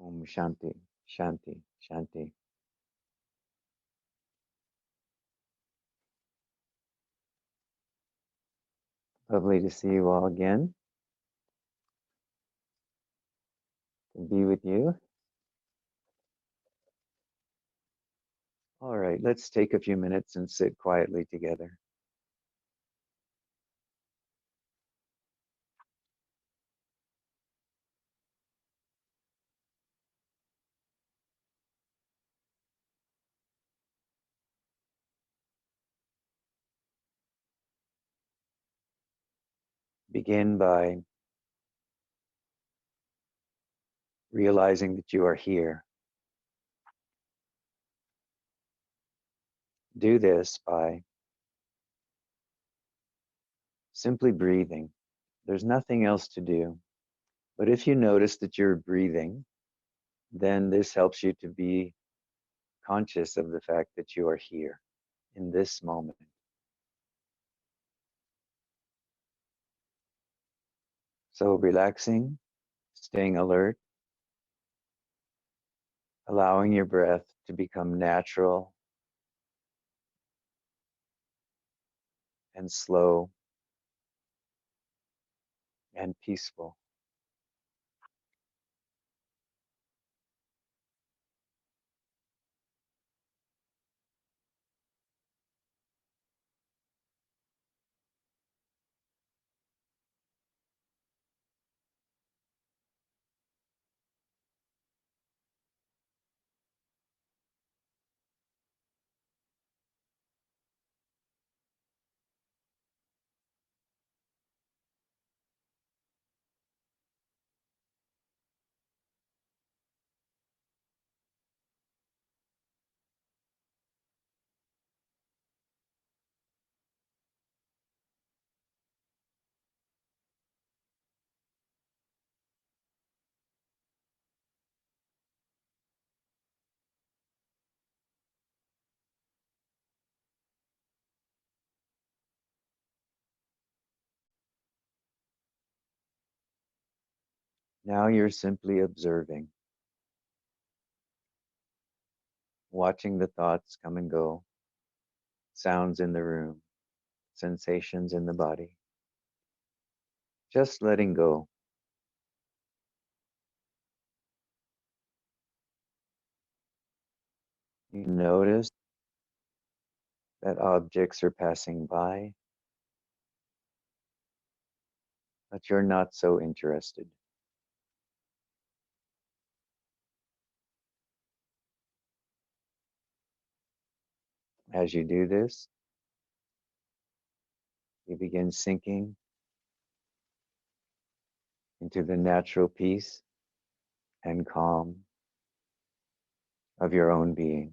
Om Shanti, Shanti, Shanti. Lovely to see you all again, to be with you. All right, let's take a few minutes and sit quietly together. Begin by realizing that you are here. Do this by simply breathing. There's nothing else to do. But if you notice that you're breathing, then this helps you to be conscious of the fact that you are here in this moment. So relaxing, staying alert, allowing your breath to become natural and slow and peaceful. Now you're simply observing, watching the thoughts come and go, sounds in the room, sensations in the body, just letting go. You notice that objects are passing by, but you're not so interested. As you do this, you begin sinking into the natural peace and calm of your own being.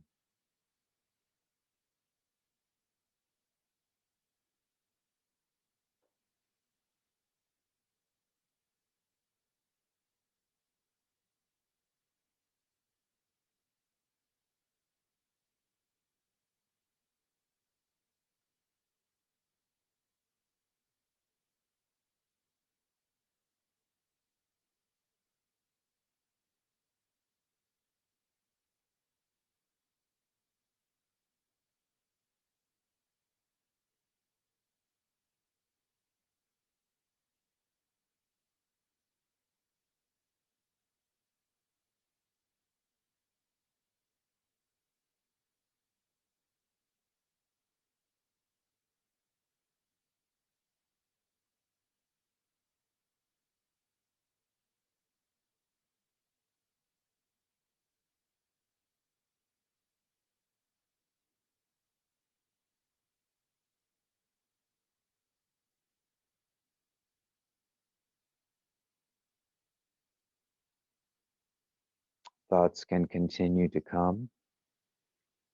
Thoughts can continue to come,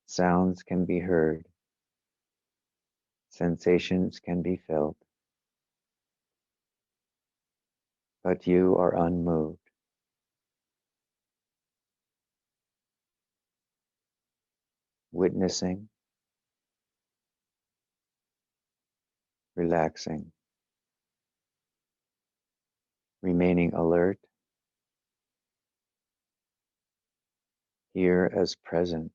sounds can be heard, sensations can be felt, but you are unmoved, witnessing, relaxing, remaining alert, here as presence.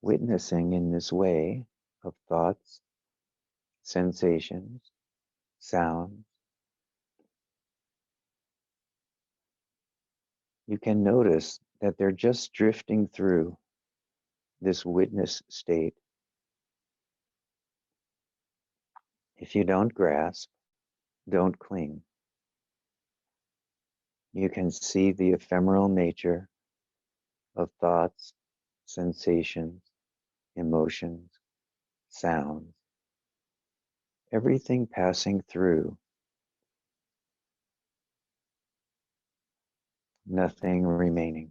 Witnessing in this way of thoughts, sensations, sounds, you can notice that they're just drifting through this witness state. If you don't grasp, don't cling. You can see the ephemeral nature of thoughts, sensations, emotions, sounds, everything passing through, nothing remaining.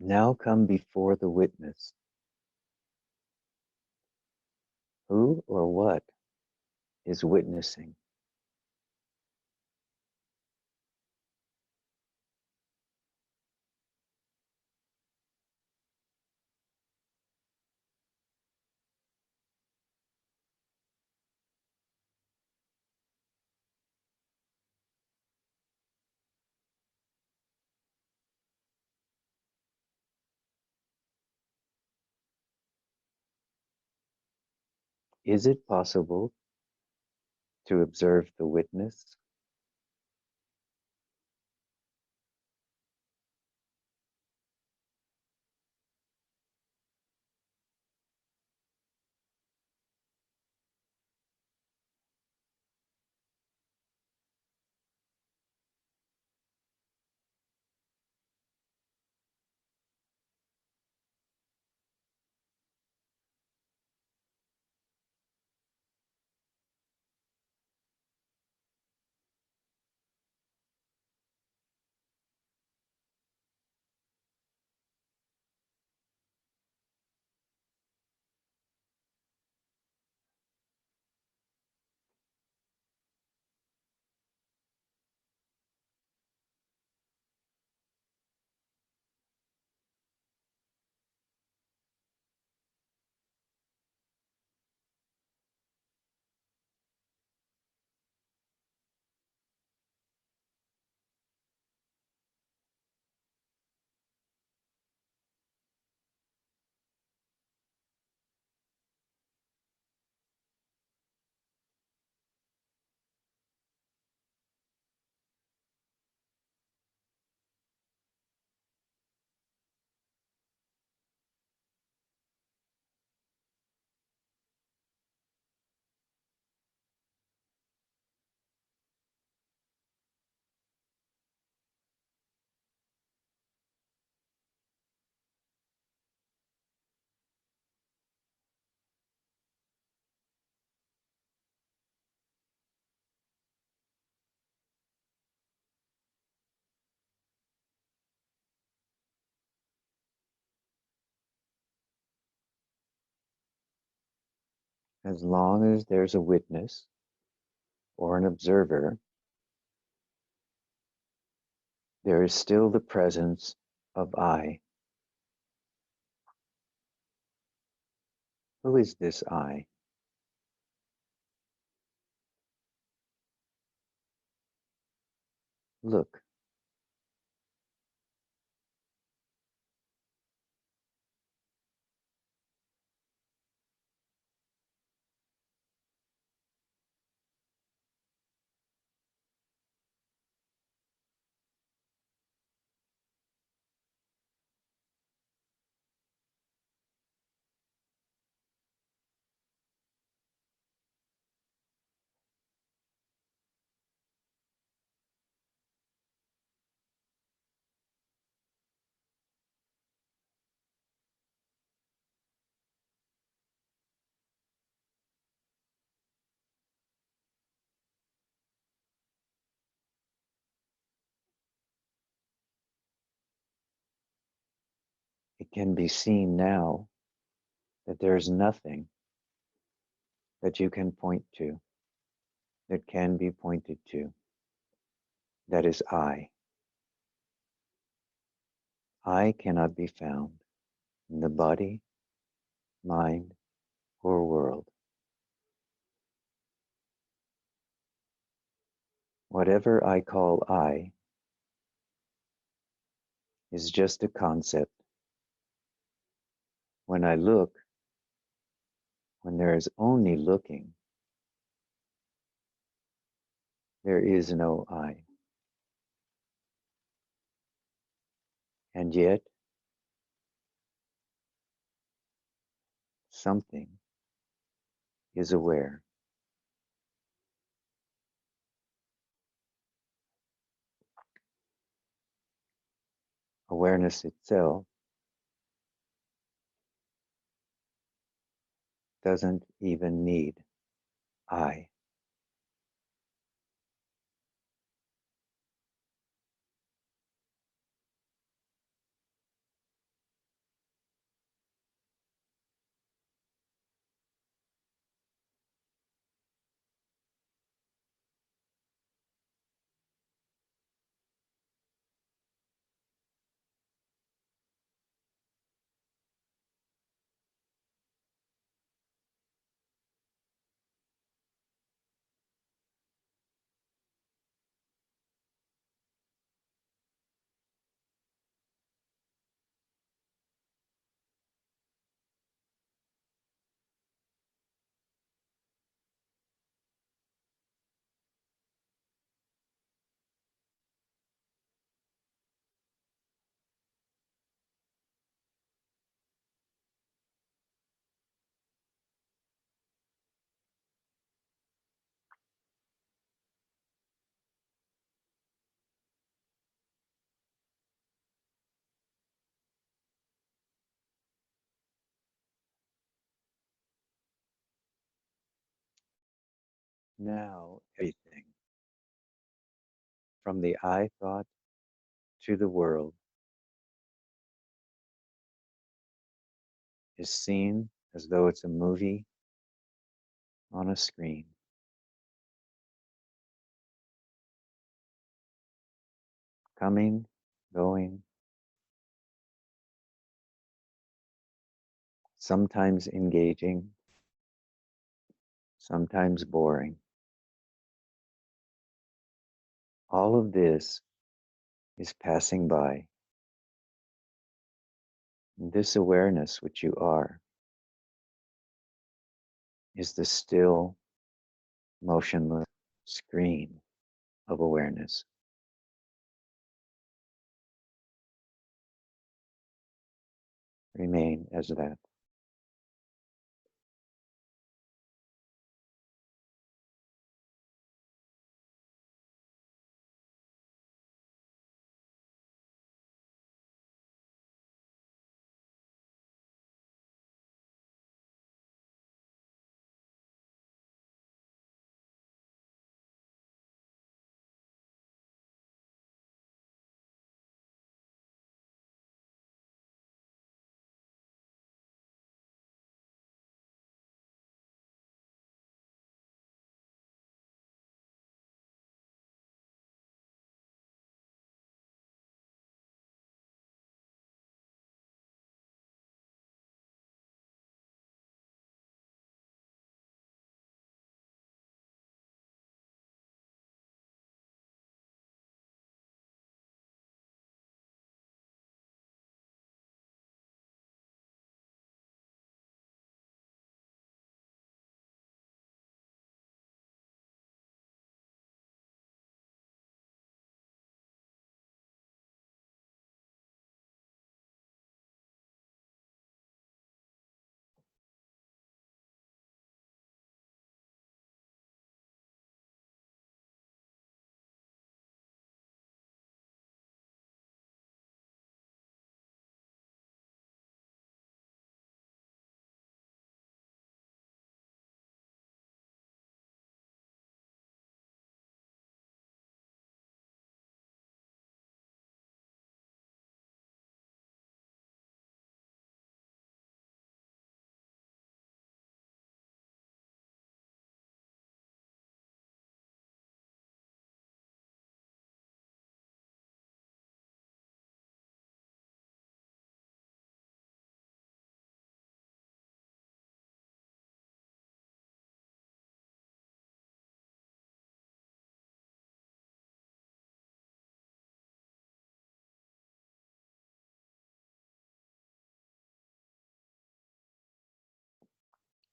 Now come before the witness. Who or what is witnessing? Is it possible to observe the witness? As long as there's a witness or an observer, there is still the presence of I. Who is this I? Look, can be seen now that there is nothing that you can point to, that can be pointed to, that is I. I cannot be found in the body, mind, or world. Whatever I call I is just a concept. When I look, when there is only looking, there is no I. And yet, something is aware. Awareness itself doesn't even need I. Now, everything, from the I thought to the world, is seen as though it's a movie on a screen. Coming, going, sometimes engaging, sometimes boring. All of this is passing by. And this awareness, which you are, is the still, motionless screen of awareness. Remain as that.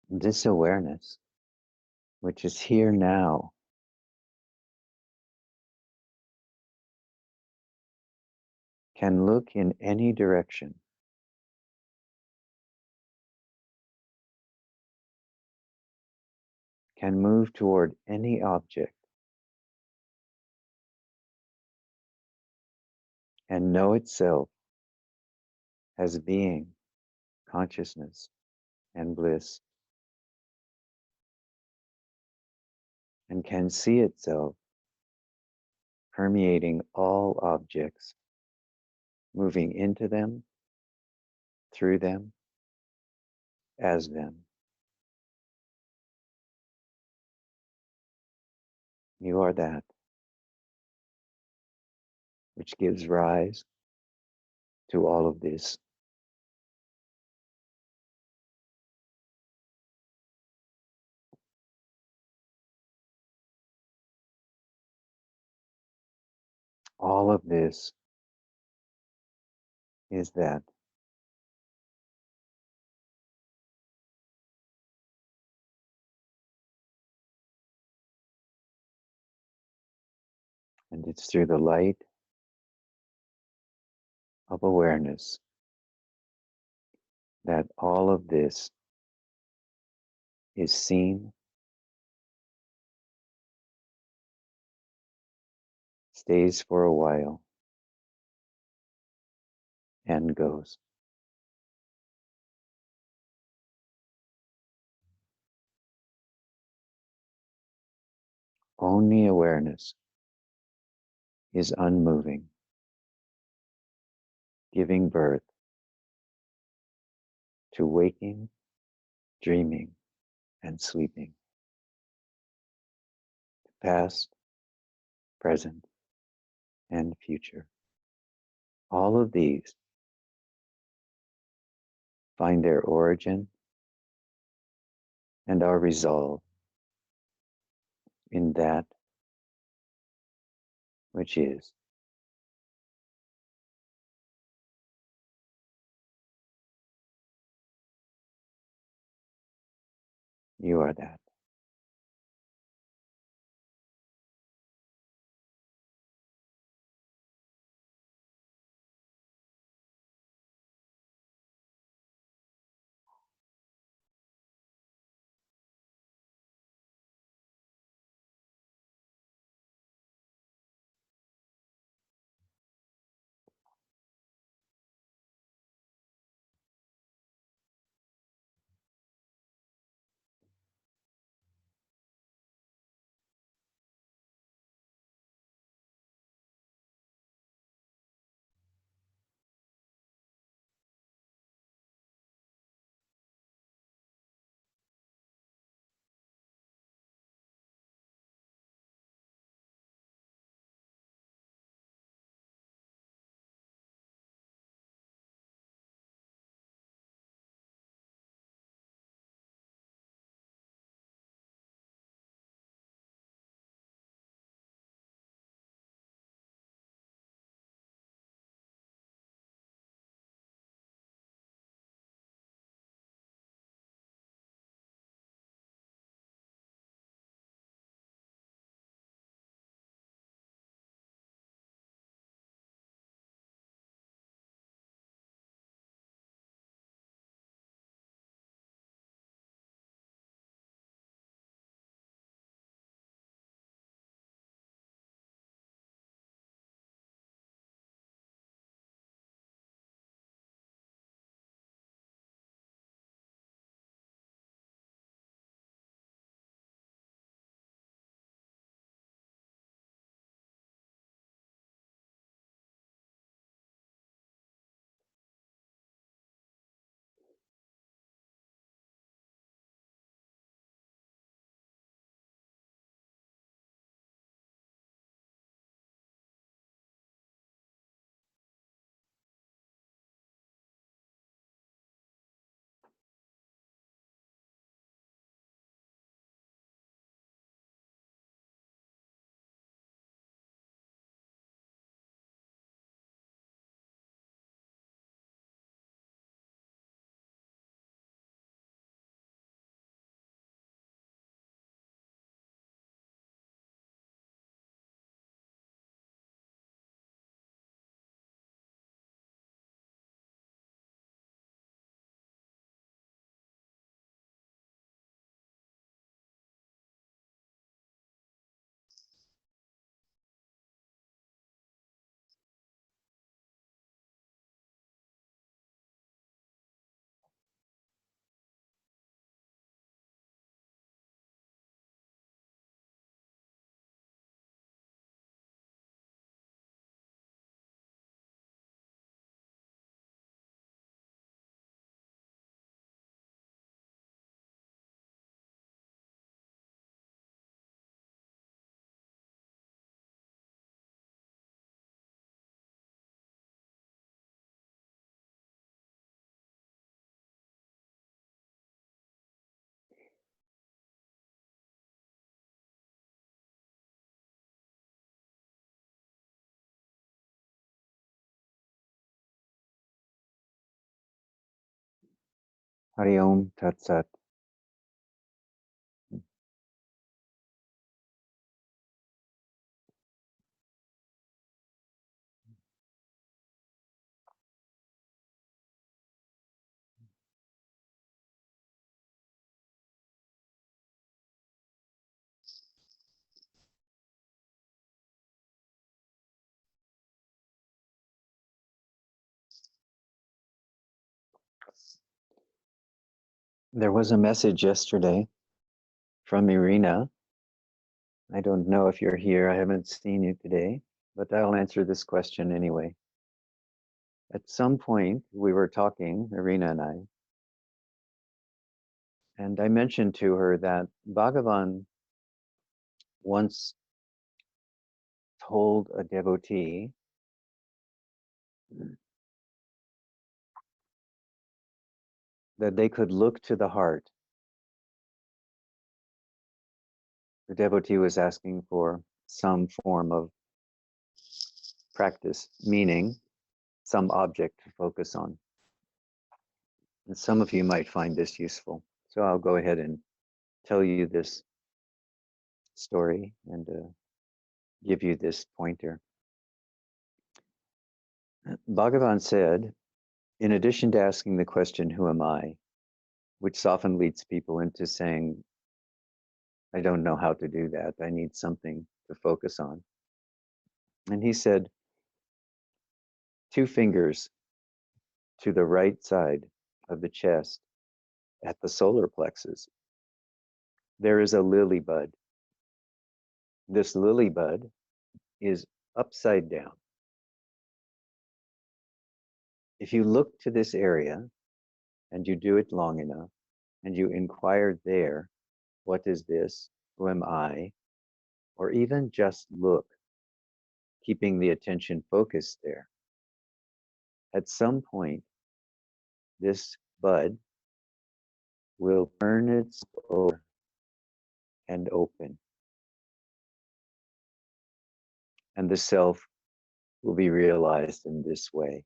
This awareness, which is here now, can look in any direction. Can move toward any object and know itself as being, consciousness, and bliss, and can see itself permeating all objects, moving into them, through them, as them. You are that which gives rise to all of this. All of this is that. And it's through the light of awareness that all of this is seen, stays for a while, and goes. Only awareness is unmoving, giving birth to waking, dreaming, and sleeping, past, present, and future. All of these find their origin and are resolved in that which is. You are that. Hari Om Tat Sat. There was a message yesterday from Irina. I don't know if you're here. I haven't seen you today, but I'll answer this question anyway. At some point, we were talking, Irina and I mentioned to her that Bhagavan once told a devotee that they could look to the heart. The devotee was asking for some form of practice, meaning some object to focus on. And some of you might find this useful. So I'll go ahead and tell you this story and give you this pointer. Bhagavan said, in addition to asking the question, who am I? Which often leads people into saying, I don't know how to do that. I need something to focus on. And he said, 2 fingers to the right side of the chest at the solar plexus, there is a lily bud. This lily bud is upside down. If you look to this area and you do it long enough and you inquire there, what is this? Who am I? Or even just look, keeping the attention focused there. At some point, this bud will turn its over and open, and the self will be realized in this way.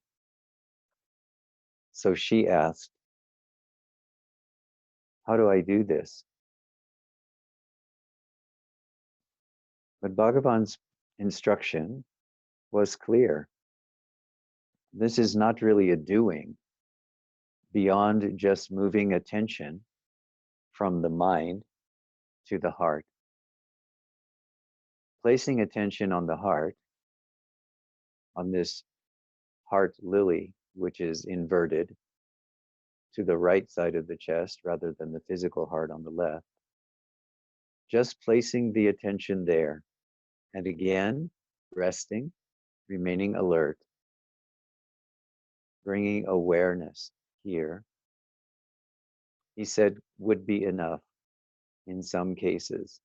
So she asked, how do I do this? But Bhagavan's instruction was clear. This is not really a doing beyond just moving attention from the mind to the heart. Placing attention on the heart, on this heart lily, which is inverted to the right side of the chest rather than the physical heart on the left. Just placing the attention there, and again, resting, remaining alert, bringing awareness here, he said, would be enough in some cases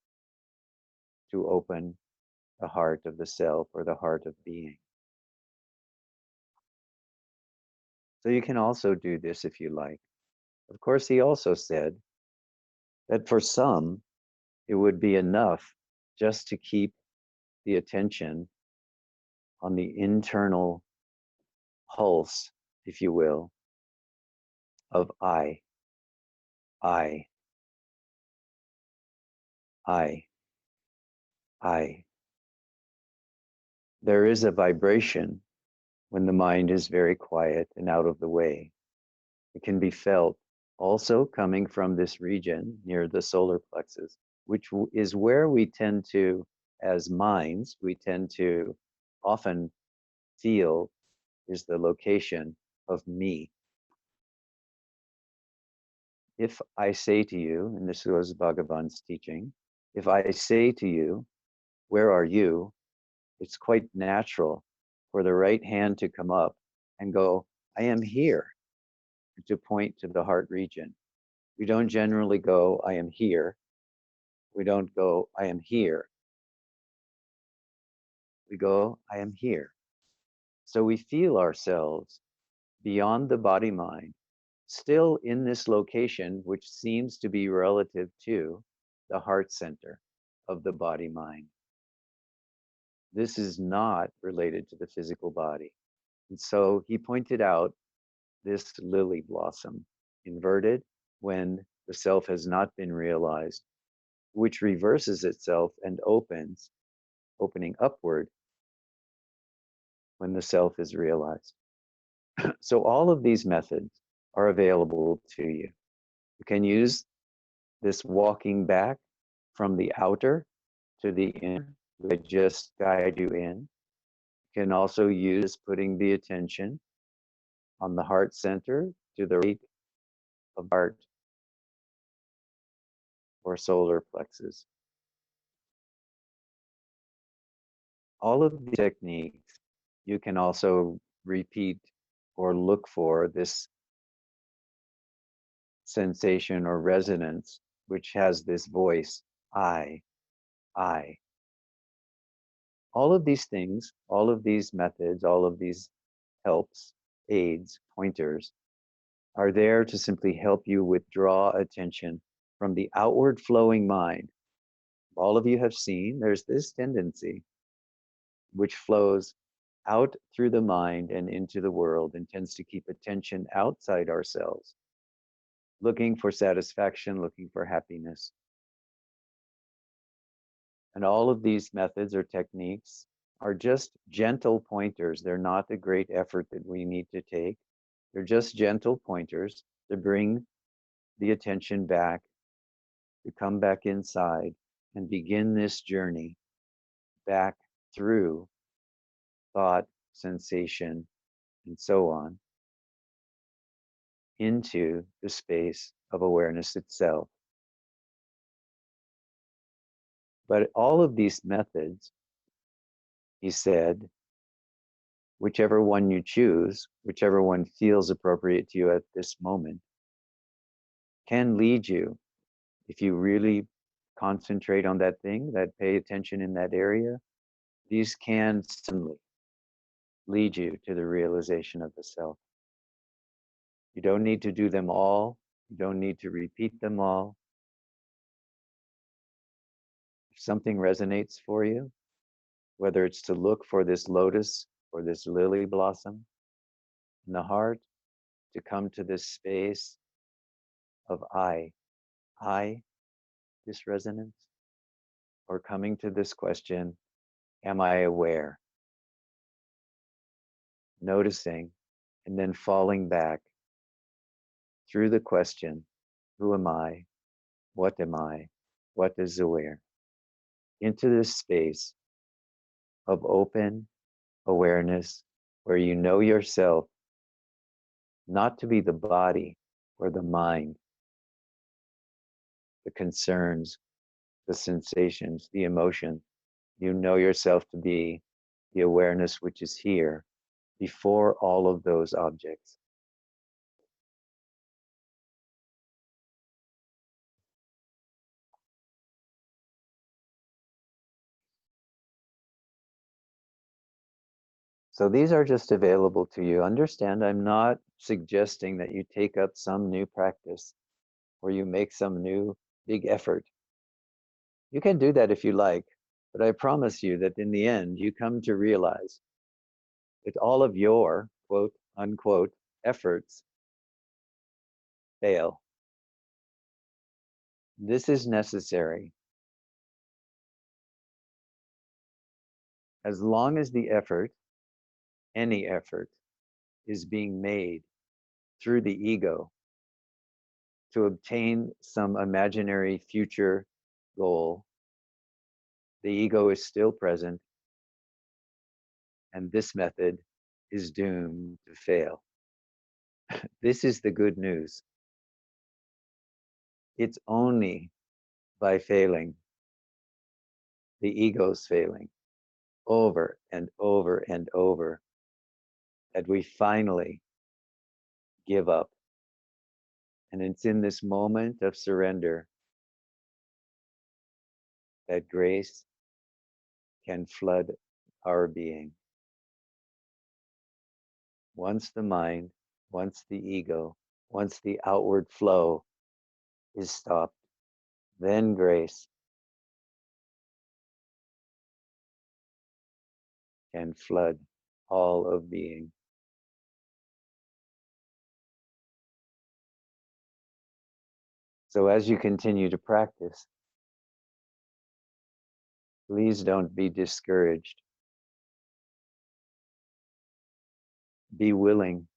to open the heart of the self or the heart of being. So you can also do this if you like. Of course, he also said that for some, it would be enough just to keep the attention on the internal pulse, if you will, of I, I, I, I. There is a vibration when the mind is very quiet and out of the way. It can be felt also coming from this region near the solar plexus, which is where we tend to, as minds, we tend to often feel is the location of me. If I say to you, and this was Bhagavan's teaching, if I say to you, where are you? It's quite natural for the right hand to come up and go, I am here, to point to the heart region. We don't generally go, I am here. We don't go, I am here. We go, I am here. So we feel ourselves beyond the body mind, still in this location, which seems to be relative to the heart center of the body mind. This is not related to the physical body. And so he pointed out this lily blossom, inverted when the self has not been realized, which reverses itself and opening upward when the self is realized. So all of these methods are available to you. You can use this walking back from the outer to the inner, which I just guide you in. You can also use putting the attention on the heart center to the right of heart or solar plexus. All of the techniques you can also repeat or look for this sensation or resonance, which has this voice, I, I. All of these things, all of these methods, all of these helps, aids, pointers are there to simply help you withdraw attention from the outward flowing mind. All of you have seen there's this tendency which flows out through the mind and into the world and tends to keep attention outside ourselves, looking for satisfaction, looking for happiness. And all of these methods or techniques are just gentle pointers. They're not a great effort that we need to take. They're just gentle pointers to bring the attention back, to come back inside and begin this journey back through thought, sensation, and so on into the space of awareness itself. But all of these methods, he said, whichever one you choose, whichever one feels appropriate to you at this moment, can lead you, if you really concentrate on that thing, that pay attention in that area, these can suddenly lead you to the realization of the self. You don't need to do them all. You don't need to repeat them all. If something resonates for you, whether it's to look for this lotus or this lily blossom in the heart, to come to this space of I, this resonance, or coming to this question, am I aware? Noticing and then falling back through the question, who am I? What am I? What is aware? Into this space of open awareness where you know yourself not to be the body or the mind, the concerns, the sensations, the emotion. You know yourself to be the awareness which is here before all of those objects. So these are just available to you. Understand, I'm not suggesting that you take up some new practice or you make some new big effort. You can do that if you like, but I promise you that in the end, you come to realize that all of your quote unquote efforts fail. This is necessary. As long as the effort, any effort, is being made through the ego to obtain some imaginary future goal, the ego is still present, and this method is doomed to fail. This is the good news. It's only by failing, the ego's failing, over and over and over, that we finally give up. And it's in this moment of surrender that grace can flood our being. Once the mind, once the ego, once the outward flow is stopped, then grace can flood all of being. So as you continue to practice, please don't be discouraged. Be willing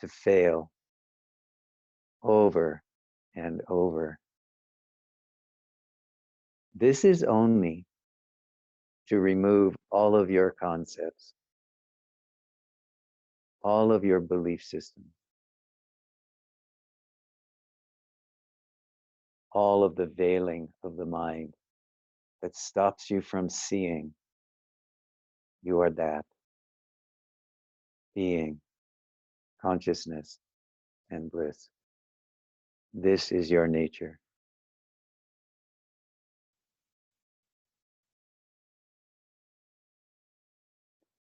to fail over and over. This is only to remove all of your concepts, all of your belief systems, all of the veiling of the mind that stops you from seeing you are that being, consciousness, and bliss. This is your nature.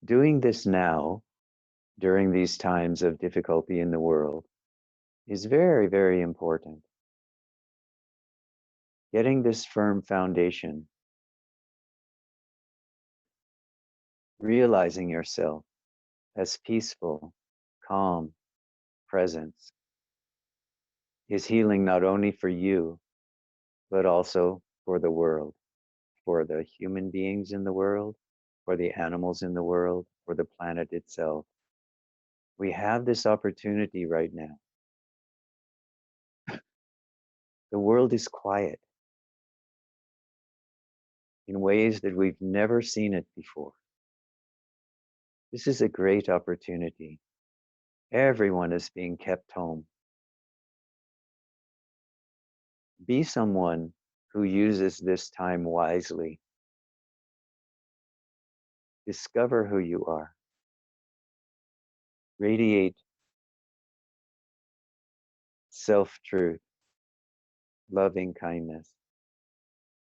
Doing this now, during these times of difficulty in the world, is very, very important. Getting this firm foundation, realizing yourself as peaceful, calm presence, is healing not only for you, but also for the world, for the human beings in the world, for the animals in the world, for the planet itself. We have this opportunity right now. The world is quiet in ways that we've never seen it before. This is a great opportunity. Everyone is being kept home. Be someone who uses this time wisely. Discover who you are. Radiate self-truth, loving kindness,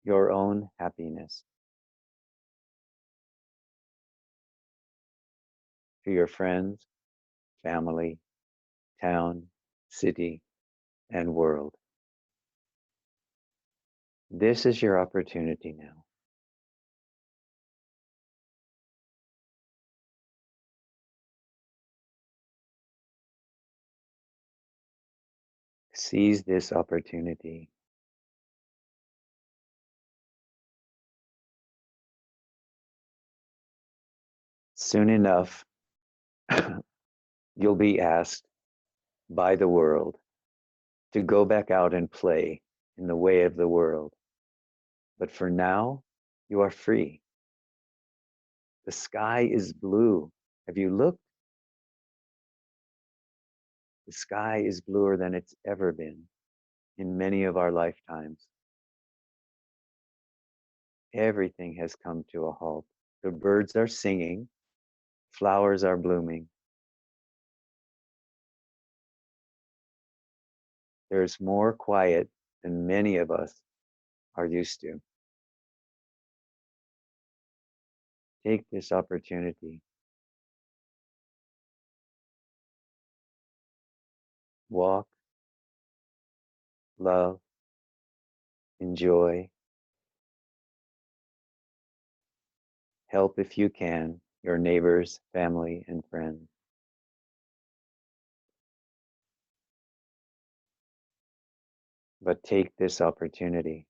your own happiness to your friends, family, town, city, and world. This is your opportunity now. Seize this opportunity. Soon enough, you'll be asked by the world to go back out and play in the way of the world. But for now, you are free. The sky is blue. Have you looked? The sky is bluer than it's ever been in many of our lifetimes. Everything has come to a halt. The birds are singing, flowers are blooming. There's more quiet than many of us are used to. Take this opportunity. Walk, love, enjoy, help if you can, your neighbors, family, and friends. But take this opportunity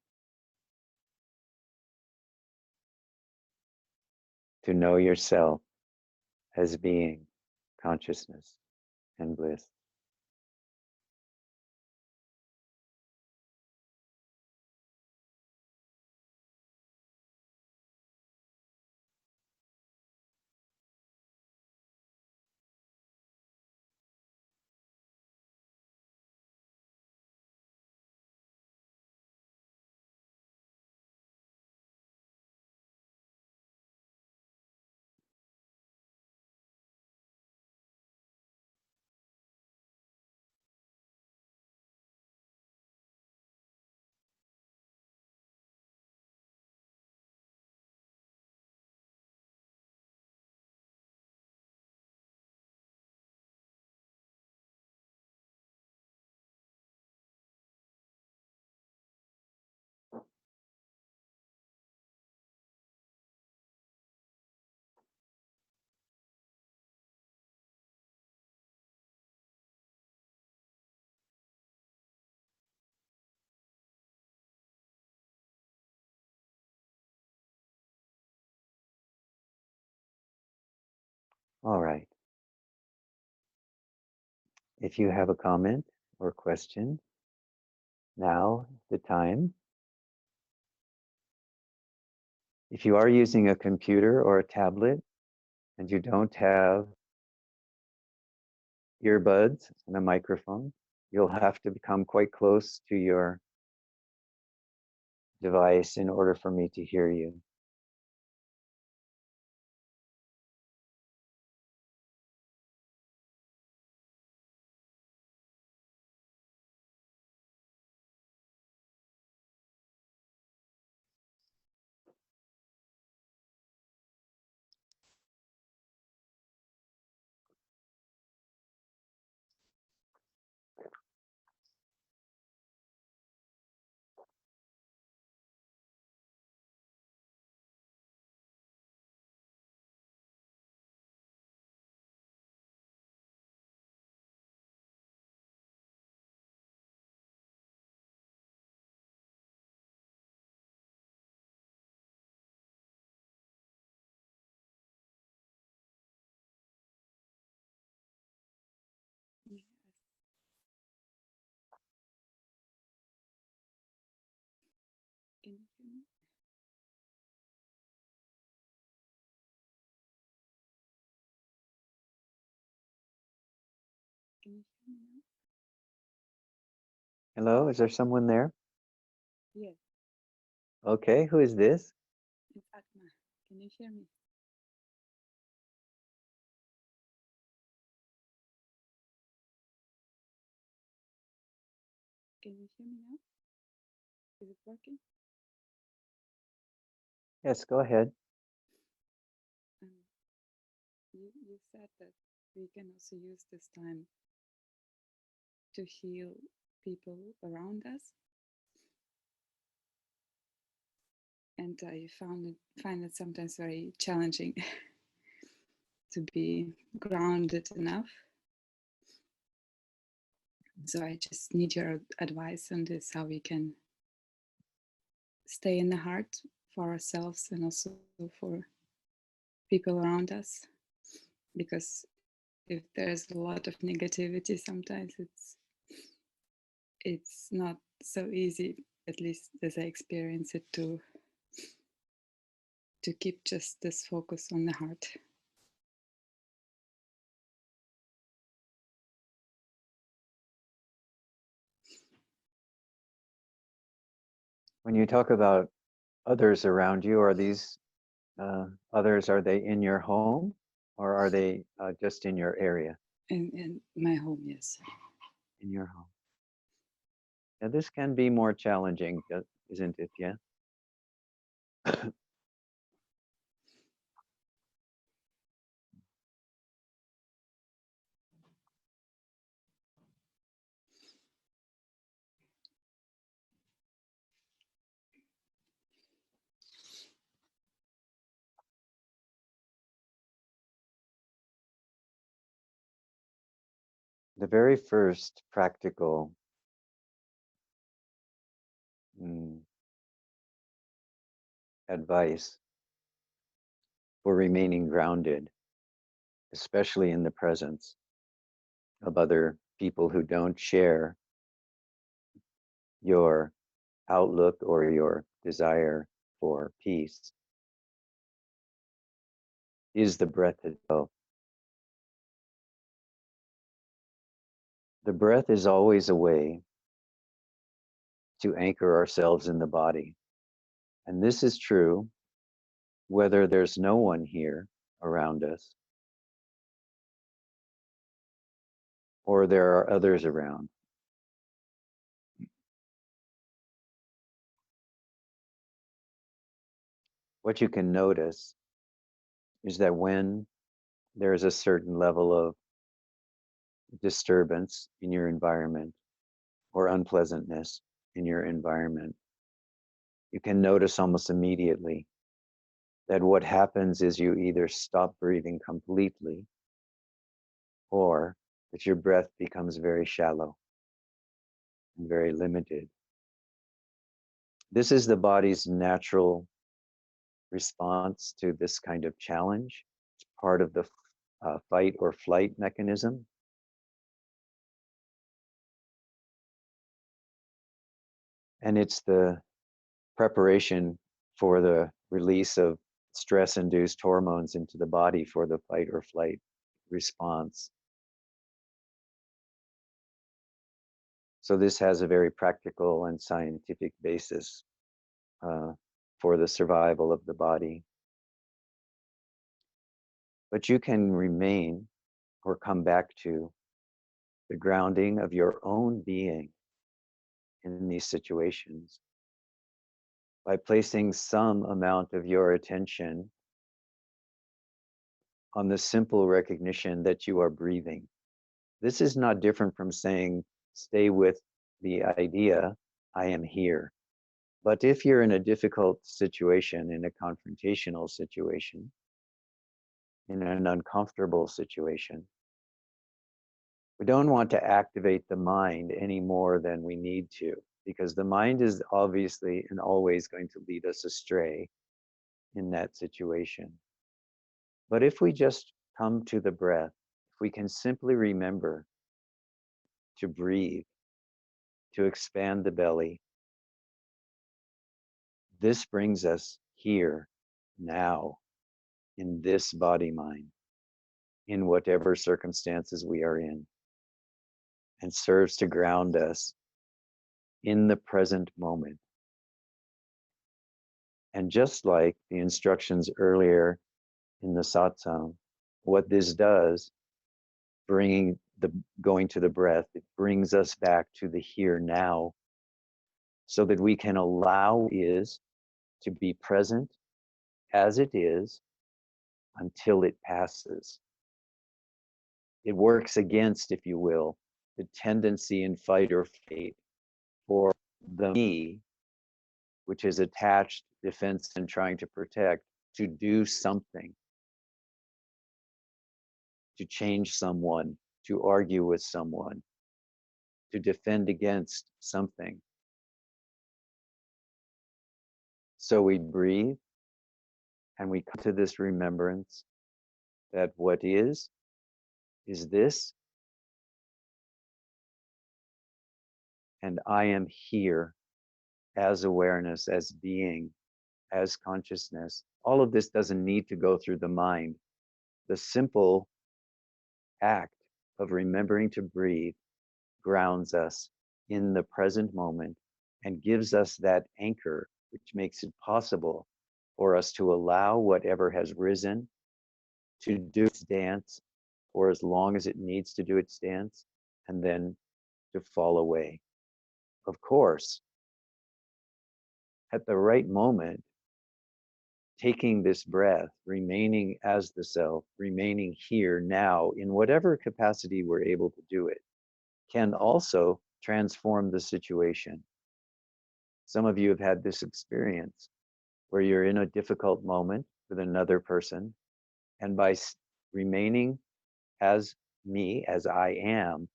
to know yourself as being, consciousness, and bliss. All right. If you have a comment or question, now the time. If you are using a computer or a tablet and you don't have earbuds and a microphone, you'll have to become quite close to your device in order for me to hear you. Yes. Can you hear me? Can you hear me now? Hello, is there someone there? Yes, Okay, who is this? it's Atma. Can you hear me? Can you hear me now? Is it working? Yes, go ahead. Um, you said that we can also use this time to heal people around us, and I find it sometimes very challenging to be grounded enough. So I just need your advice on this: how we can stay in the heart for ourselves and also for people around us, because if there's a lot of negativity, sometimes it's not so easy, at least as I experience it, to keep just this focus on the heart. When you talk about others around you, are these others, are they in your home or are they just in your area? In my home, yes. In your home. Now, this can be more challenging, isn't it? Yeah. The very first practical mm, advice for remaining grounded, especially in the presence of other people who don't share your outlook or your desire for peace, is the breath itself. The breath is always a way to anchor ourselves in the body. And this is true whether there's no one here around us or there are others around. What you can notice is that when there's a certain level of disturbance in your environment or unpleasantness in your environment, you can notice almost immediately that what happens is you either stop breathing completely or that your breath becomes very shallow and very limited. This is the body's natural response to this kind of challenge. It's part of the fight or flight mechanism. And it's the preparation for the release of stress induced hormones into the body for the fight or flight response. So, this has a very practical and scientific basis for the survival of the body. But you can remain or come back to the grounding of your own being in these situations by placing some amount of your attention on the simple recognition that you are breathing. This is not different from saying, stay with the idea, I am here. But if you're in a difficult situation, in a confrontational situation, in an uncomfortable situation, we don't want to activate the mind any more than we need to, because the mind is obviously and always going to lead us astray in that situation. But if we just come to the breath, if we can simply remember to breathe, to expand the belly, this brings us here, now, in this body mind, in whatever circumstances we are in, and serves to ground us in the present moment. And just like the instructions earlier in the satsang, what this does, bringing the going to the breath, it brings us back to the here now, so that we can allow is to be present as it is until it passes. It works against, if you will, the tendency in fight or flight for the me, which is attached, defense, and trying to protect, to do something, to change someone, to argue with someone, to defend against something. So we breathe and we come to this remembrance that what is this, and I am here as awareness, as being, as consciousness. All of this doesn't need to go through the mind. The simple act of remembering to breathe grounds us in the present moment and gives us that anchor, which makes it possible for us to allow whatever has risen to do its dance for as long as it needs to do its dance, and then to fall away. Of course, at the right moment, taking this breath, remaining as the self, remaining here now in whatever capacity we're able to do it, can also transform the situation. Some of you have had this experience where you're in a difficult moment with another person, and by remaining as me, as I am,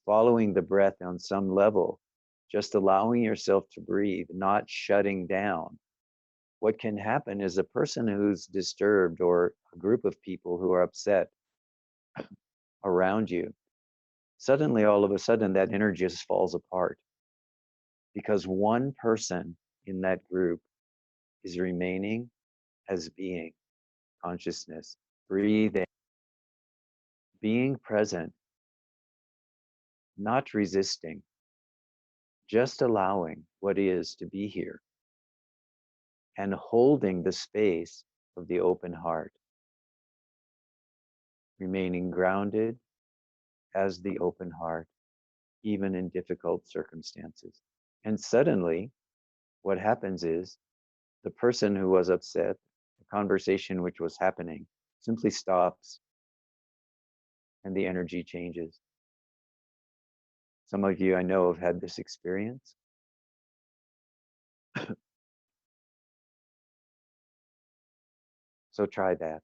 following the breath on some level, just allowing yourself to breathe, not shutting down. What can happen is a person who's disturbed or a group of people who are upset around you, suddenly, all of a sudden, that energy just falls apart because one person in that group is remaining as being, consciousness, breathing, being present, not resisting, just allowing what is to be here and holding the space of the open heart, remaining grounded as the open heart, even in difficult circumstances. And suddenly, what happens is the person who was upset, the conversation which was happening, simply stops and the energy changes. Some of you I know have had this experience. So try that.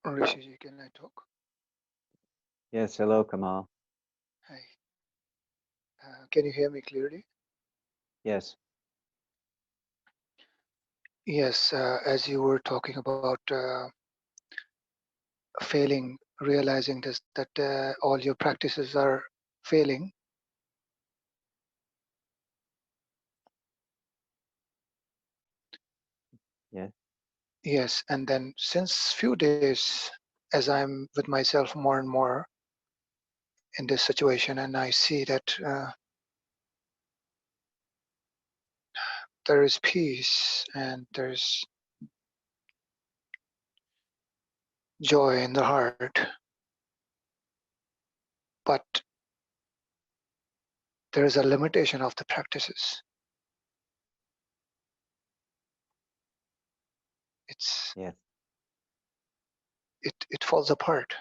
Rishi, can I talk? Yes, hello, Kamal. Hi. Can you hear me clearly? Yes, Yes, as you were talking about failing, realizing this that all your practices are failing. yes, Yes, and then since few days, as I'm with myself more and more in this situation, and I see that there is peace and there's joy in the heart, but there is a limitation of the practices. It's yes, it falls apart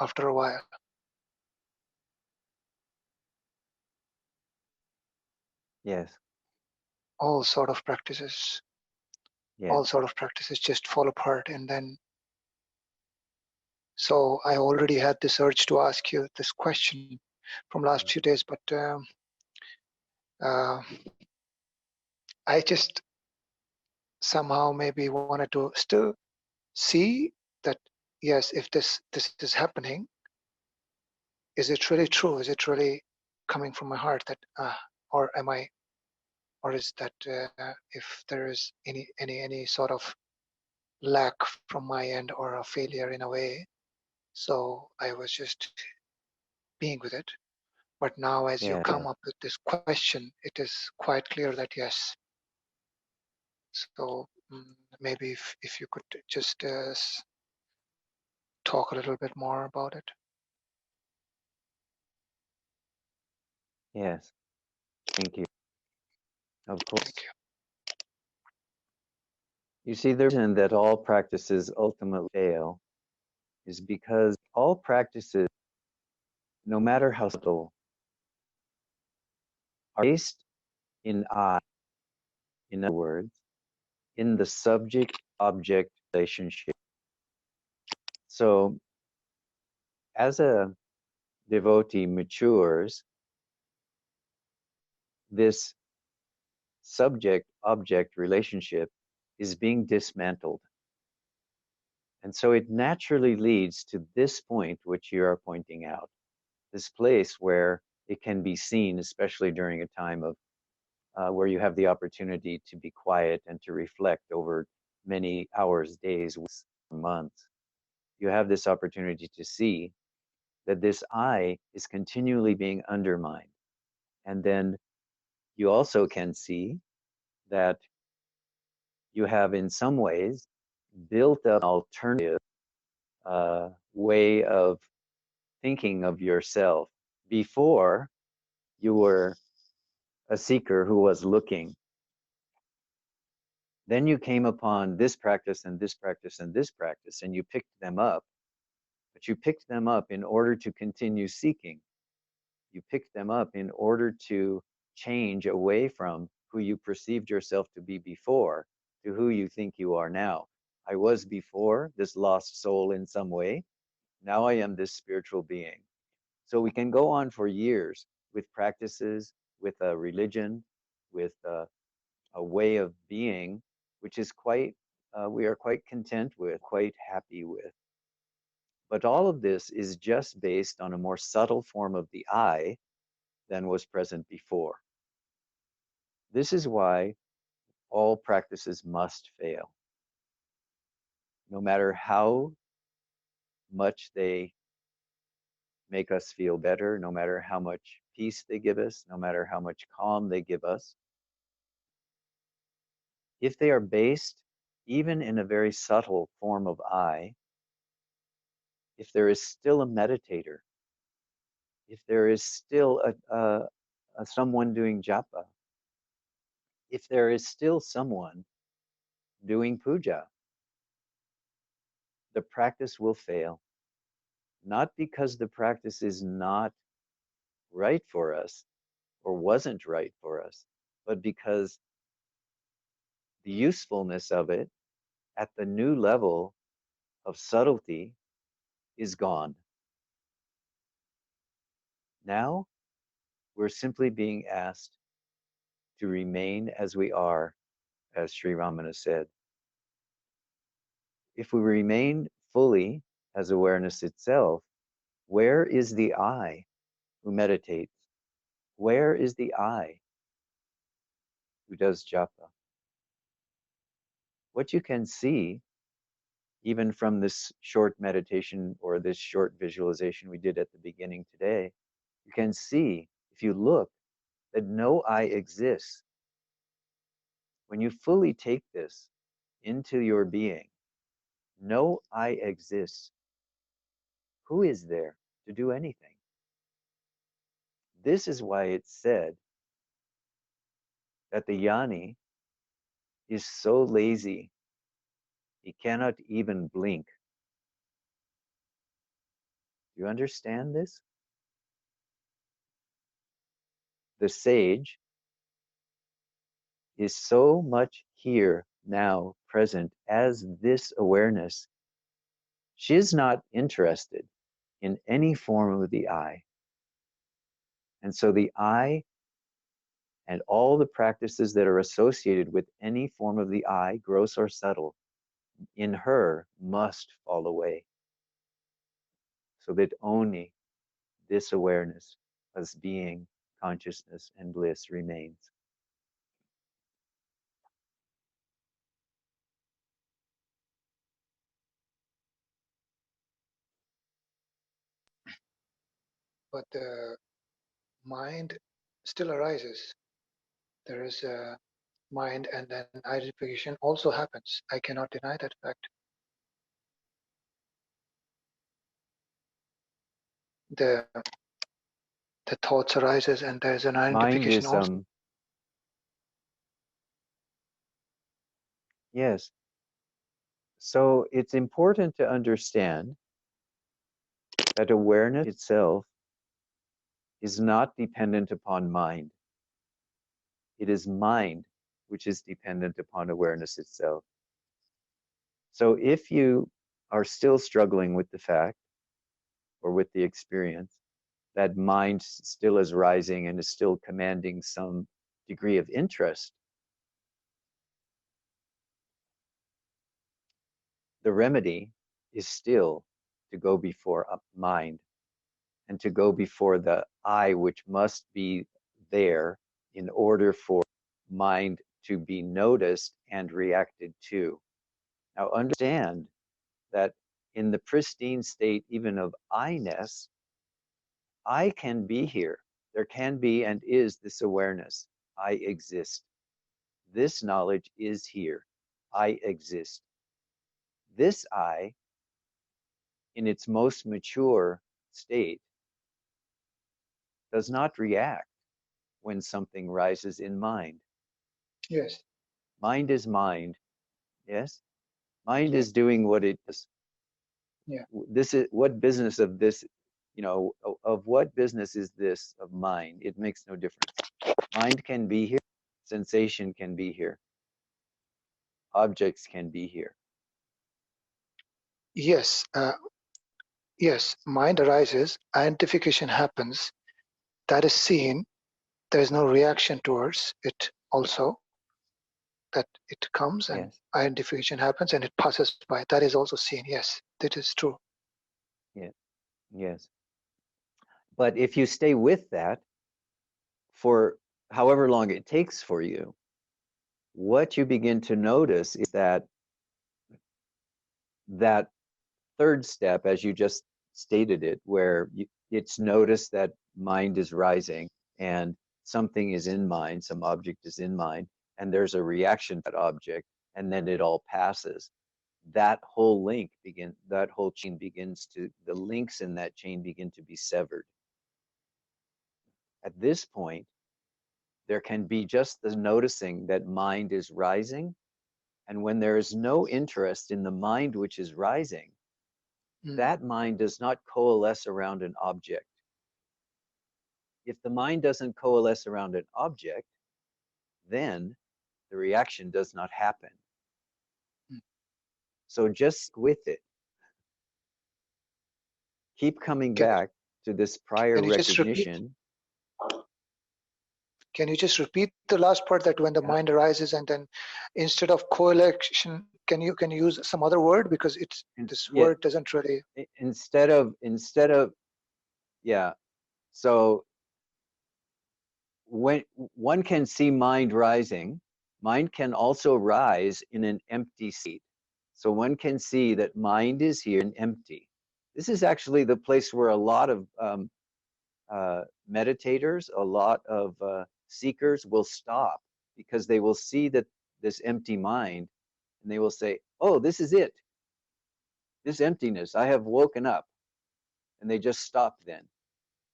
after a while. yes, All sort of practices, yes, all sort of practices just fall apart, and then so I already had this urge to ask you this question from last few days, but uh, I just somehow maybe wanted to still see that yes, if this is happening, is it really true? Is it really coming from my heart that or am I, or is that if there is any sort of lack from my end or a failure in a way? So I was just being with it. But now, as you yes, come up with this question, it is quite clear that yes. So maybe if you could just talk a little bit more about it. yes. Thank you. Of Thank course. you. You see, the reason that all practices ultimately fail is because all practices, no matter how subtle, are based in I, in other words, in the subject object relationship. So, as a devotee matures, this subject object relationship is being dismantled. And so it naturally leads to this point, which you are pointing out, this place where it can be seen, especially during a time of where you have the opportunity to be quiet and to reflect over many hours, days, weeks, months. You have this opportunity to see that this I is continually being undermined. And then you also can see that you have, in some ways, built up an alternative way of thinking of yourself. Before, you were a seeker who was looking. Then you came upon this practice and this practice and this practice, and you picked them up. But you picked them up in order to continue seeking. You picked them up in order to change away from who you perceived yourself to be before to who you think you are now. I was before this lost soul in some way. Now I am this spiritual being. So we can go on for years with practices, with a religion, with a way of being, which is quite, we are quite content with, quite happy with. But all of this is just based on a more subtle form of the I than was present before. This is why all practices must fail, no matter how much they make us feel better, no matter how much peace they give us, no matter how much calm they give us. If they are based even in a very subtle form of I, if there is still a meditator, if there is still a someone doing japa, if there is still someone doing puja, the practice will fail. Not because the practice is not right for us or wasn't right for us, but because the usefulness of it at the new level of subtlety is gone. Now we're simply being asked to remain as we are, as Sri Ramana said. If we remain fully as awareness itself, where is the I who meditates? Where is the I who does japa? What you can see, even from this short meditation or this short visualization we did at the beginning today, you can see, if you look, that no I exists. When you fully take this into your being, no I exists. Who is there to do anything? This is why it's said that the Yanni is so lazy, he cannot even blink. Do you understand this? The sage is so much here now present as this awareness. She is not interested in any form of the I. And so the I and all the practices that are associated with any form of the I, gross or subtle, in her must fall away. So that only this awareness as being, consciousness, and bliss remains. But the mind still arises. There is a mind, and then identification also happens. I cannot deny that fact. The the thoughts arises, and there is an Mind identification is also. Yes. So it's important to understand that awareness itself is not dependent upon mind. It is mind which is dependent upon awareness itself. So if you are still struggling with the fact or with the experience that mind still is rising and is still commanding some degree of interest, the remedy is still to go before mind and to go before the I, which must be there in order for mind to be noticed and reacted to. Now, understand that in the pristine state, even of I-ness, I can be here. There can be and is this awareness. I exist. This knowledge is here. I exist. This I, in its most mature state, does not react when something rises in mind. Yes. Mind is mind. Yes? Mind Yeah. is doing what it does. Yeah. This is what business of this, of what business is this of mind? It makes no difference. Mind can be here, sensation can be here, objects can be here. Yes. Yes. Mind arises. Identification happens. That is seen. There is no reaction towards it. Also, that it comes and Yes, identification happens and it passes by. That is also seen. Yes, that is true. yes, yes. But if you stay with that for however long it takes for you, what you begin to notice is that third step, as you just stated it, where it's noticed that mind is rising and something is in mind, some object is in mind, and there's a reaction to that object, and then it all passes. That whole that whole chain begins to, the links in that chain begin to be severed. At this point, there can be just the noticing that mind is rising. And when there is no interest in the mind which is rising, Mm. that mind does not coalesce around an object. If the mind doesn't coalesce around an object, then the reaction does not happen. Mm. So just with it. keep coming Can back to this prior can you just repeat? recognition. Can you just repeat the last part, that when the Yeah. mind arises and then instead of coalition, can you use some other word, because it's this Yeah. word doesn't really. Instead of yeah. So when one can see mind rising, mind can also rise in an empty state. So one can see that mind is here and empty. This is actually the place where a lot of meditators, a lot of seekers will stop, because they will see that this empty mind, and they will say, "Oh, this is it. This emptiness. I have woken up," and they just stop. Then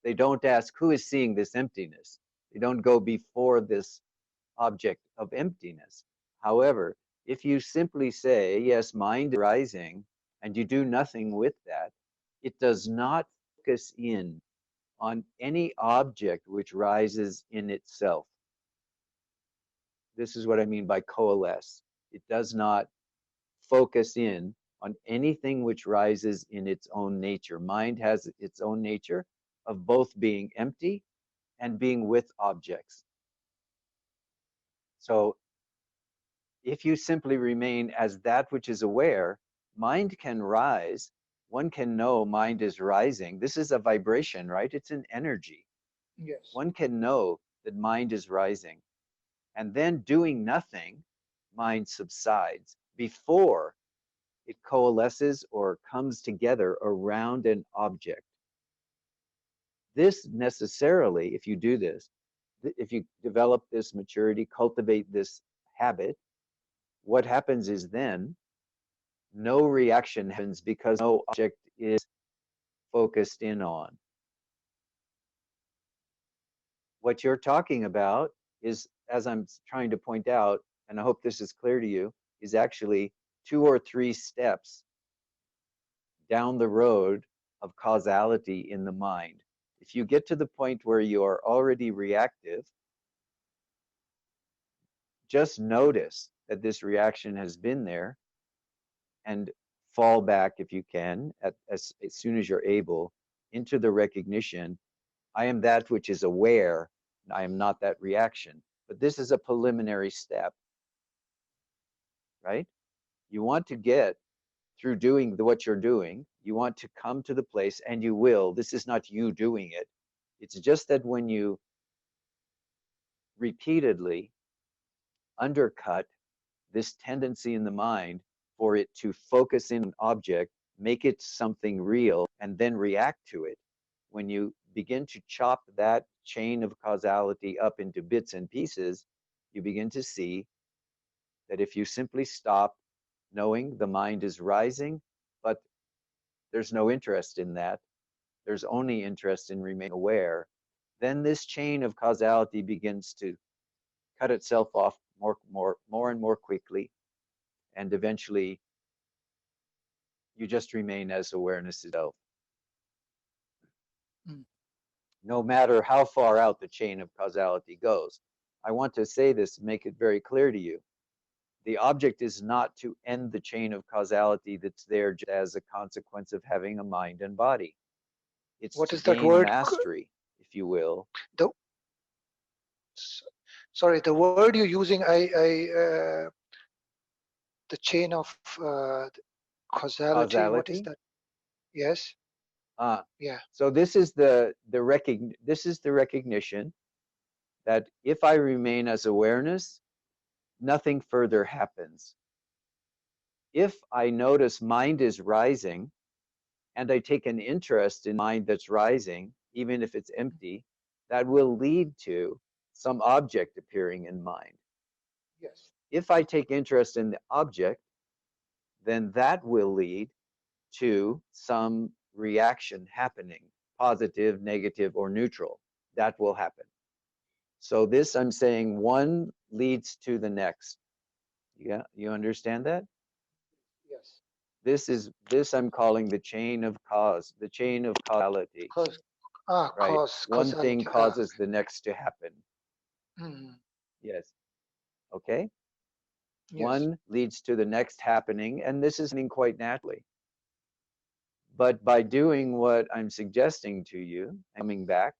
they don't ask, "Who is seeing this emptiness?" They don't go before this object of emptiness. However, if you simply say, "Yes, mind is rising," and you do nothing with that, it does not focus in on any object which rises in itself. This is what I mean by coalesce. It does not focus in on anything which rises in its own nature. Mind has its own nature of both being empty and being with objects. So if you simply remain as that which is aware, mind can rise. One can know mind is rising. This is a vibration, right? It's an energy. Yes. One can know that mind is rising. And then doing nothing, mind subsides before it coalesces or comes together around an object. This necessarily, if you do this, if you develop this maturity, cultivate this habit, what happens is then no reaction happens because no object is focused in on. What you're talking about is, as I'm trying to point out, and I hope this is clear to you, is actually 2 or 3 steps down the road of causality in the mind. If you get to the point where you are already reactive, just notice that this reaction has been there and fall back, if you can, as soon as you're able, into the recognition: I am that which is aware, and I am not that reaction. But this is a preliminary step, right? You want to get through doing what you're doing, you want to come to the place, and you will. This is not you doing it. It's just that when you repeatedly undercut this tendency in the mind for it to focus in an object, make it something real, and then react to it, when you begin to chop that chain of causality up into bits and pieces, you begin to see that if you simply stop knowing the mind is rising, but there's no interest in that, there's only interest in remaining aware, then this chain of causality begins to cut itself off more and more quickly, and eventually you just remain as awareness itself. Mm. No matter how far out the chain of causality goes. I want to say this, make it very clear to you. The object is not to end the chain of causality that's there just as a consequence of having a mind and body. It's What to is that gain word? mastery, if you will. The sorry, the word you're using, the chain of causality. What is Causality. that? Yes. Uh, Yeah. so this is the recognition that if I remain as awareness, nothing further happens. If I notice mind is rising and I take an interest in mind that's rising, even if it's empty, that will lead to some object appearing in mind. Yes. If I take interest in the object, then that will lead to some reaction happening, positive, negative, or neutral. That will happen. So this, I'm saying, one leads to the next. Yeah, you understand that? Yes. This I'm calling the chain of cause, the chain of causality, Cause right? One thing causality. causes the next to happen. Mm, Yes. Okay. yes. One leads to the next happening, and this is happening quite naturally. But by doing what I'm suggesting to you, coming back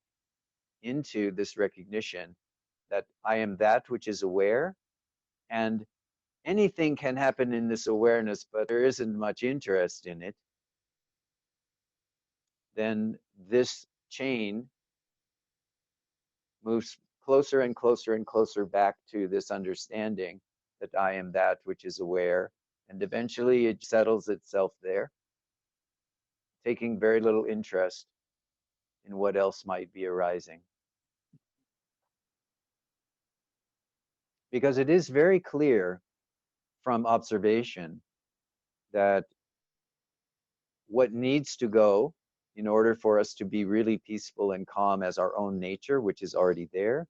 into this recognition that I am that which is aware, and anything can happen in this awareness, but there isn't much interest in it, then this chain moves closer and closer and closer back to this understanding that I am that which is aware. And eventually it settles itself there, taking very little interest in what else might be arising. Because it is very clear from observation that what needs to go in order for us to be really peaceful and calm as our own nature, which is already there,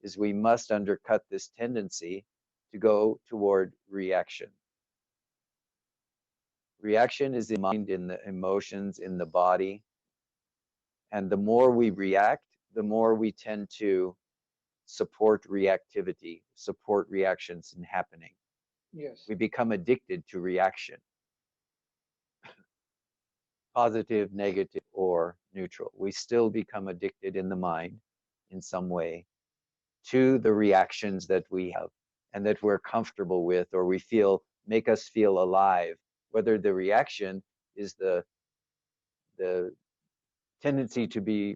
is we must undercut this tendency to go toward reaction. Reaction is in the mind, in the emotions, in the body. And the more we react, the more we tend to support reactivity, support reactions in happening. Yes. We become addicted to reaction, positive, negative, or neutral. We still become addicted in the mind in some way to the reactions that we have and that we're comfortable with, or we feel make us feel alive, whether the reaction is the tendency to be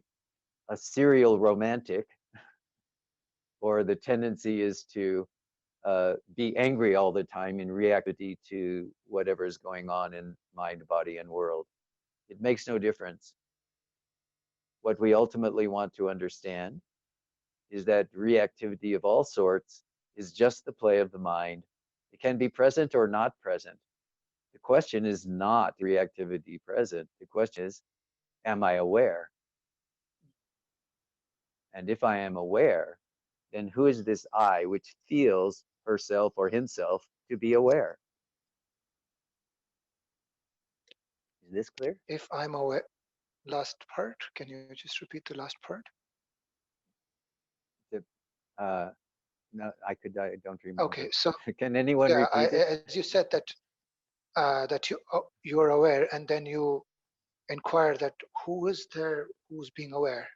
a serial romantic, or the tendency is to be angry all the time in reactivity to whatever is going on in mind, body, and world. It makes no difference. What we ultimately want to understand is that reactivity of all sorts is just the play of the mind. It can be present or not present. The question is not reactivity present. The question is, am I aware? And if I am aware, then who is this I which feels herself or himself to be aware? Is this clear? If I'm aware, last part, can you just repeat the last part? The, no, I don't Okay, remember. so Can anyone yeah, repeat it? as you said that that you are aware, and then you inquire that who is there, who's being aware.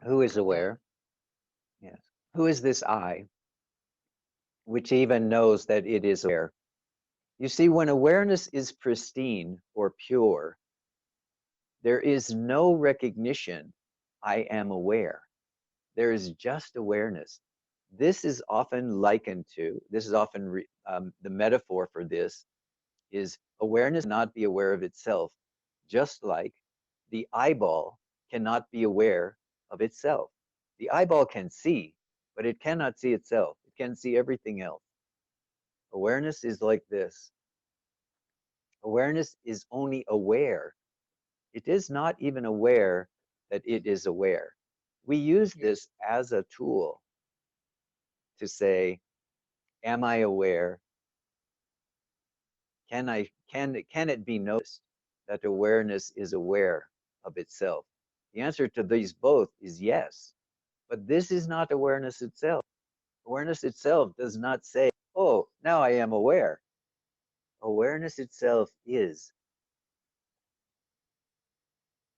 Who is Yeah. aware? Yes. Who is this I, which even knows that it is aware? You see, when awareness is pristine or pure, there is no recognition, I am aware. There is just awareness. This is often likened to, this is often the metaphor for this is awareness cannot be aware of itself, just like the eyeball cannot be aware of itself. The eyeball can see, but it cannot see itself. It can see everything else. Awareness is like this. Awareness is only aware. It is not even aware that it is aware. We use Yes. this as a tool to say, am I aware? Can it be noticed that awareness is aware of itself? The answer to these both is yes. But this is not awareness itself. Awareness itself does not say, oh, now I am aware. Awareness itself is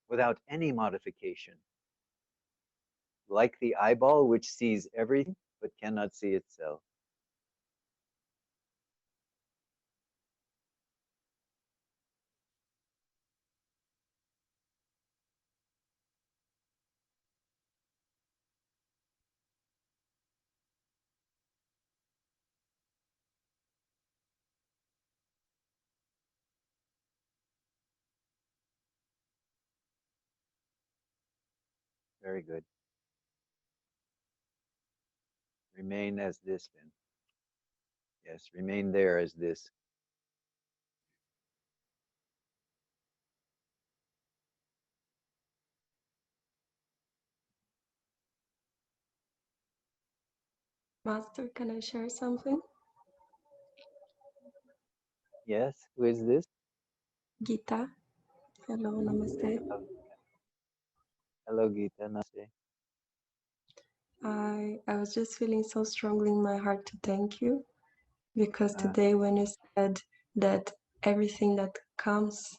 without any modification, like the eyeball which sees everything but cannot see itself. Very good. Remain as this then. Yes, remain there as this. Master, can I share something? Yes, who is this? Gita. Hello, namaste. Oh, hello, Gita. Namaste. I was just feeling so strongly in my heart to thank you because Uh, today when you said that everything that comes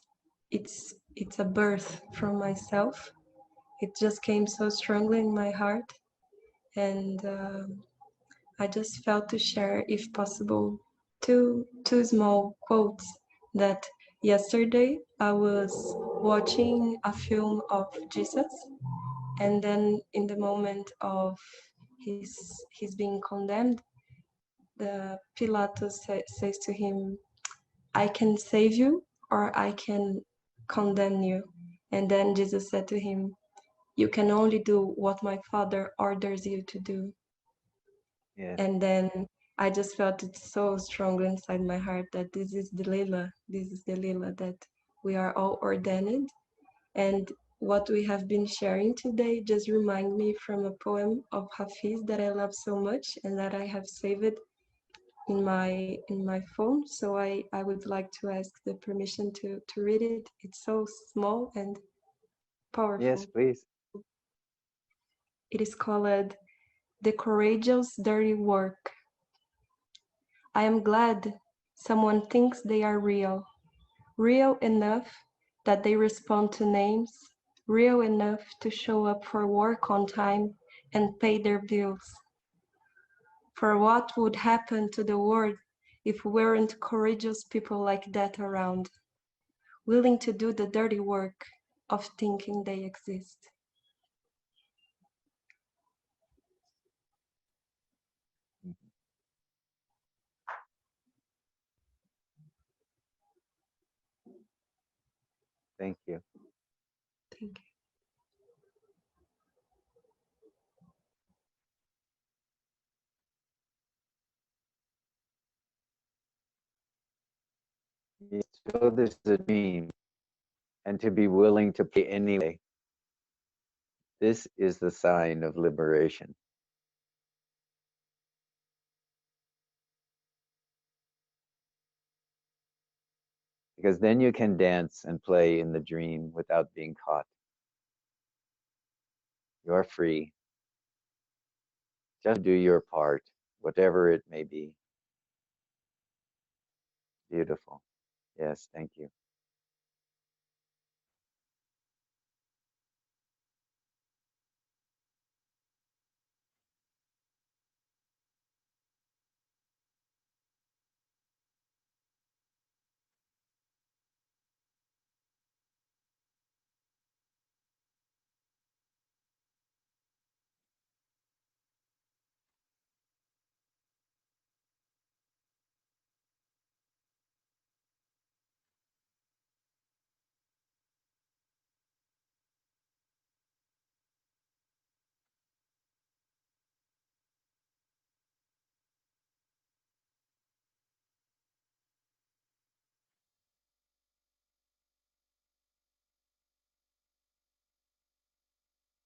it's a birth from myself. It just came so strongly in my heart, and I just felt to share, if possible, two small quotes that yesterday I was watching a film of Jesus, and then in the moment of his being condemned, the Pilatus says to him, "I can save you, or I can condemn you." And then Jesus said to him, "You can only do what my Father orders you to do." Yes. And then I just felt it so strongly inside my heart that this is the Lila, that we are all ordained. And what we have been sharing today just remind me from a poem of Hafiz that I love so much and that I have saved in my phone. So I would like to ask the permission to read it. It's so small and Yes, powerful. please. It is called The Courageous Dirty Work. I am glad someone thinks they are real, real enough that they respond to names, real enough to show up for work on time and pay their bills. For what would happen to the world if we weren't courageous people like that around, willing to do the dirty work of thinking they exist? Mhm. Thank you. Thank Yes, so this is a dream, and to be willing to play anyway. This is the sign of liberation. Because then you can dance and play in the dream without being caught. You're free. Just do your part, whatever it may be. Beautiful. Yes, thank you.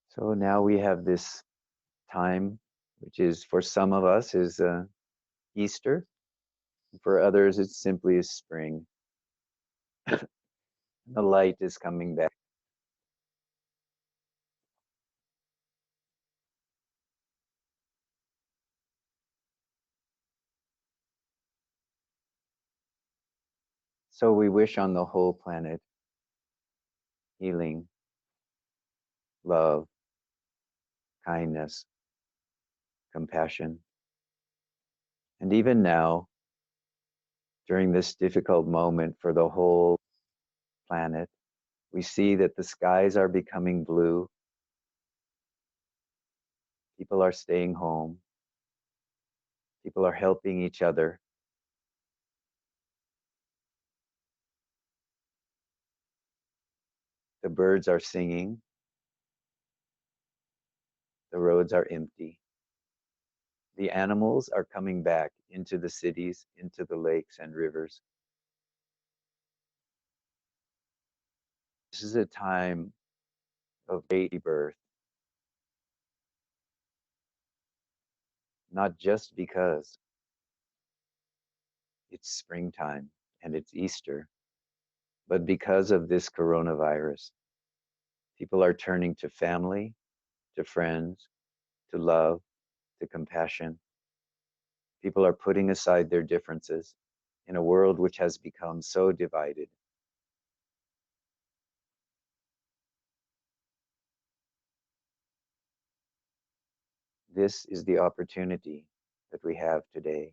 So now we have this time, which is for some of us is Easter. For others, it's simply a spring. The light is coming back. So we wish on the whole planet healing, love, kindness, compassion. And even now, during this difficult moment for the whole planet, we see that the skies are becoming blue. People are staying home. People are helping each other. The birds are singing. The roads are empty. The animals are coming back into the cities, into the lakes and rivers. This is a time of great rebirth, not just because it's springtime and it's Easter, but because of this coronavirus. People are turning to family, to friends, to love, to compassion. People are putting aside their differences in a world which has become so divided. This is the opportunity that we have today.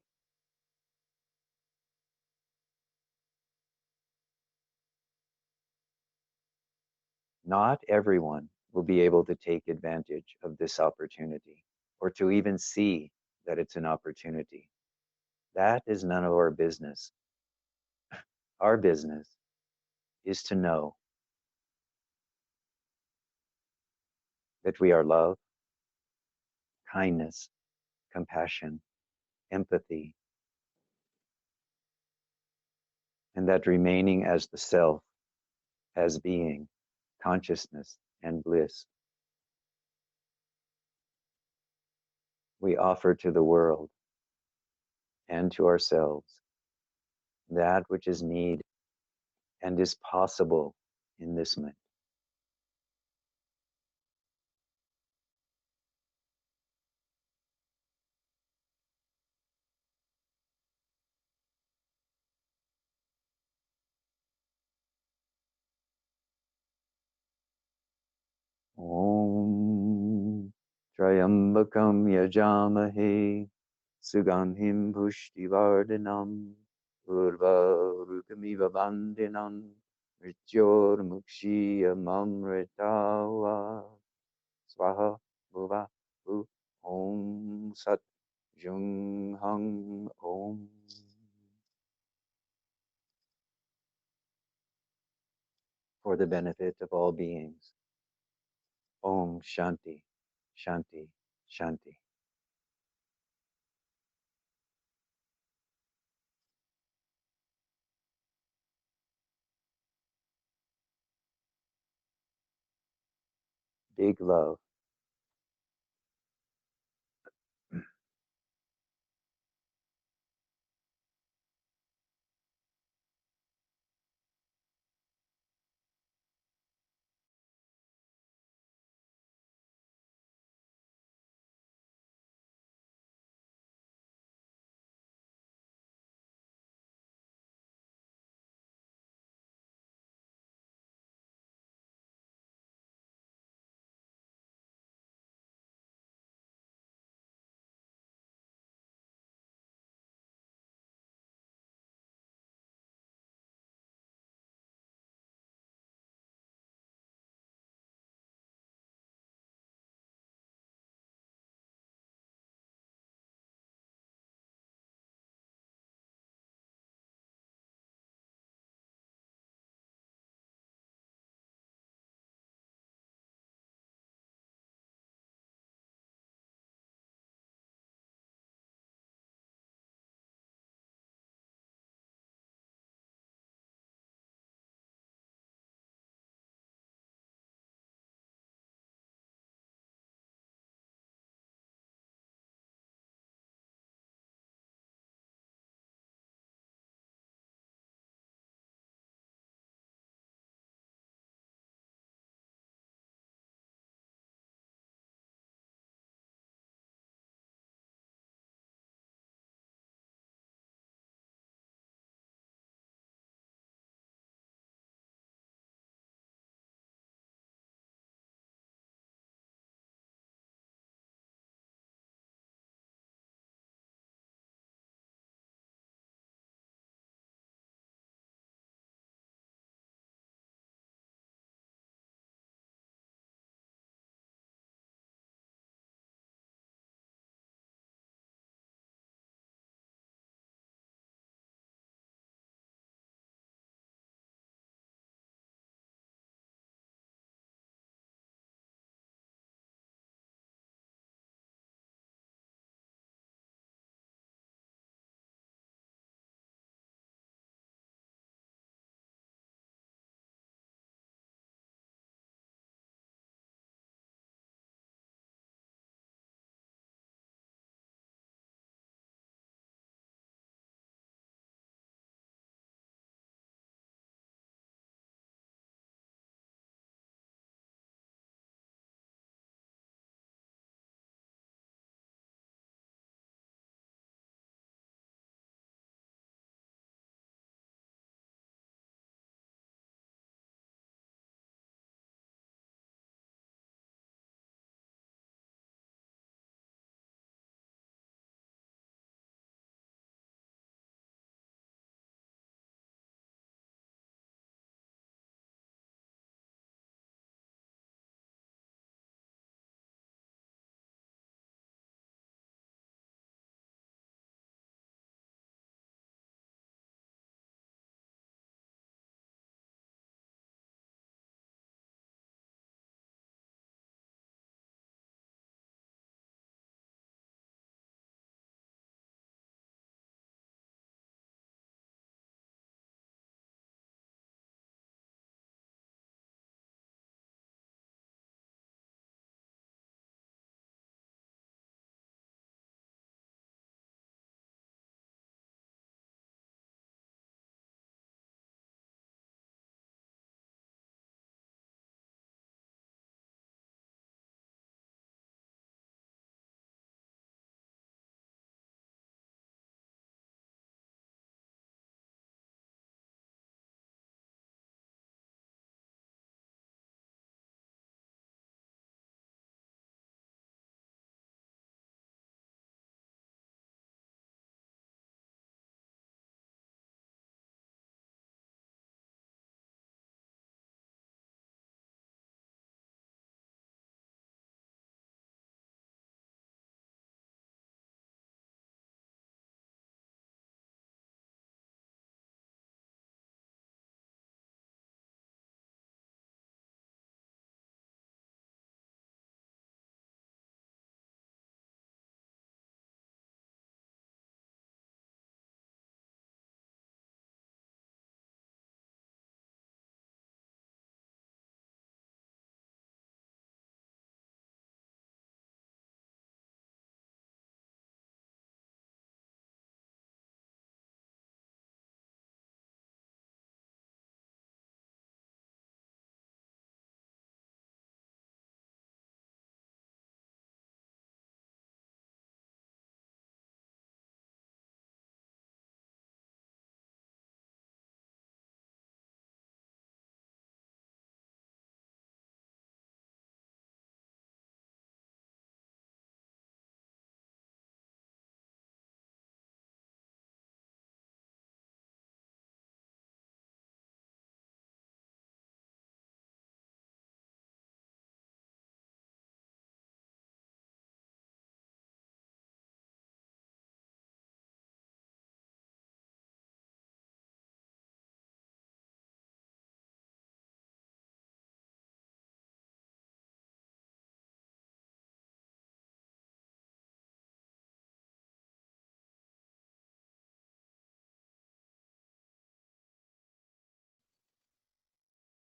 Not everyone will be able to take advantage of this opportunity or to even see that it's an opportunity. That is none of our business. Our business is to know that we are love, kindness, compassion, empathy, and that remaining as the self, as being, consciousness, and bliss, we offer to the world and to ourselves that which is need and is possible in this moment. Om Trayambakam Yajamahe Sugandhim Pushtivardhanam Urvarukamiva Bandhinam Mrityor Mukshya Mamritawa Swaha Bhuva Bhu Om Sat Jung Hung Om. For the benefit of all beings. Om Shanti, Shanti, Shanti. Big love.